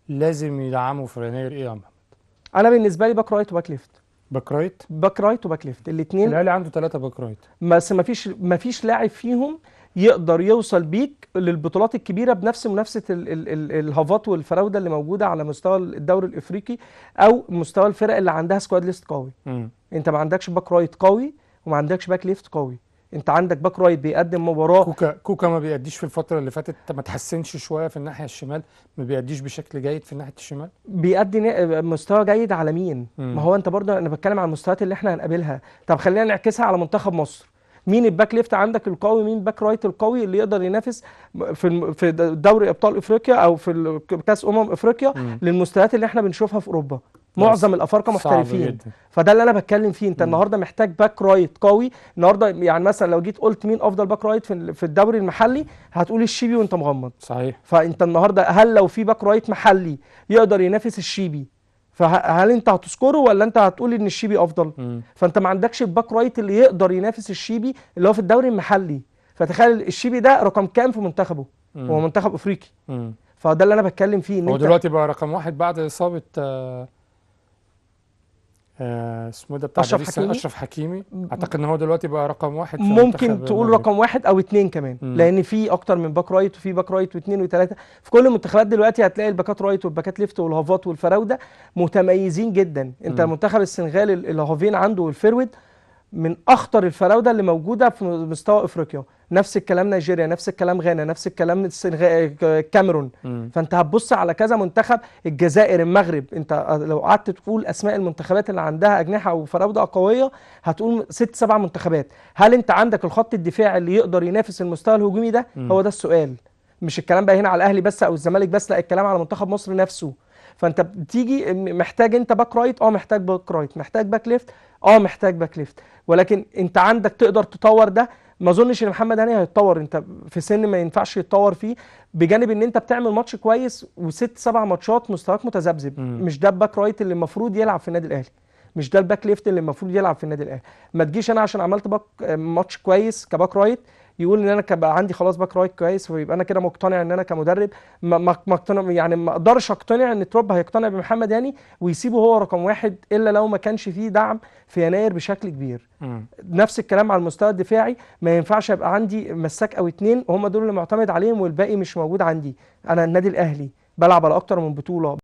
لازم يدعموا في يناير ايه يا محمد؟ انا بالنسبه لي باك رايت وباك ليفت. باك رايت. باك رايت وباك ليفت الاثنين. الاهلي عنده 3 باك رايت. بس ما فيش لاعب فيهم يقدر يوصل بيك للبطولات الكبيره بنفس منافسه الهافات والفراوده اللي موجوده على مستوى الدوري الافريقي او مستوى الفرق اللي عندها سكواد ليست قوي. امم انت ما عندكش باك رايت قوي وما عندكش باك ليفت قوي. انت عندك باك رايت بيقدم مباراه. كوكا ما بيأديش في الفتره اللي فاتت، ما تحسنش شويه في الناحيه الشمال؟ ما بيأديش بشكل جيد في ناحيه الشمال. بيأدي مستوى جيد على مين؟ ما امم هو انت برضه، انا بتكلم عن المستويات اللي احنا هنقابلها. طب خلينا نعكسها على منتخب مصر. مين الباك ليفت عندك القوي؟ مين الباك رايت القوي اللي يقدر ينافس في دوري ابطال افريقيا او في كاس افريقيا امم للمستويات اللي احنا بنشوفها في اوروبا؟ بس معظم الافارقه صعب محترفين. جدا. فده اللي انا بتكلم فيه. انت امم النهارده محتاج باك رايت قوي. النهارده يعني مثلا لو جيت قلت مين افضل باك رايت في الدوري المحلي، هتقول الشيبي وانت مغمض. صحيح. فانت النهارده هل لو في باك رايت محلي يقدر ينافس الشيبي، فهل انت هتذكره ولا انت هتقول ان الشيبي افضل؟ امم فانت ما عندكش الباك رايت اللي يقدر ينافس الشيبي اللي هو في الدوري المحلي. فتخيل الشيبي ده رقم كام في منتخبه؟ هو امم منتخب افريقي. امم فده اللي انا بتكلم فيه ان هو انت. دلوقتي بقى رقم واحد بعد اصابه اسمه ده بتاع اشرف باريس حكيمي. اشرف حكيمي. اعتقد ان هو دلوقتي بقى رقم واحد في ممكن منتخب تقول المغرب. رقم واحد او اتنين كمان، امم لان في اكتر من باك رايت، وفي باك رايت واثنين وثلاثه. في كل المنتخبات دلوقتي هتلاقي الباكات رايت والباكات ليفت والهافات والفراوده متميزين جدا. انت امم منتخب السنغال الهافين عنده والفيرود من اخطر الفراوده اللي موجوده في مستوى افريقيا. نفس الكلام نيجيريا، نفس الكلام غانا، نفس الكلام الكاميرون. امم فانت هتبص على كذا منتخب، الجزائر، المغرب. انت لو قعدت تقول اسماء المنتخبات اللي عندها اجنحه وفراوده قويه هتقول ست سبع منتخبات. هل انت عندك الخط الدفاعي اللي يقدر ينافس المستوى الهجومي ده؟ امم هو ده السؤال. مش الكلام بقى هنا على الاهلي بس او الزمالك بس، لا، الكلام على منتخب مصر نفسه. فانت بتيجي محتاج انت باك رايت، محتاج باك رايت، محتاج باك ليفت، محتاج باك ليفت. ولكن انت عندك تقدر تطور ده. ما اظنش ان محمد هاني هيتطور، انت في سن ما ينفعش يتطور فيه. بجانب ان انت بتعمل ماتش كويس وست سبع ماتشات مستواك متذبذب. امم مش ده الباك رايت اللي المفروض يلعب في النادي الاهلي. مش ده الباك ليفت اللي المفروض يلعب في النادي الاهلي. ما تجيش انا عشان عملت باك ماتش كويس كباك رايت يقول ان انا بقى عندي خلاص باك رايت كويس، ويبقى انا كده مقتنع ان انا كمدرب ما اقتنع. يعني ما اقدرش اقتنع ان تروب هيقتنع بمحمد هاني ويسيبه هو رقم واحد الا لو ما كانش فيه دعم في يناير بشكل كبير. امم نفس الكلام على المستوى الدفاعي. ما ينفعش يبقى عندي مساك او اتنين هم دول اللي معتمد عليهم والباقي مش موجود عندي. انا النادي الاهلي بلعب على اكتر من بطولة.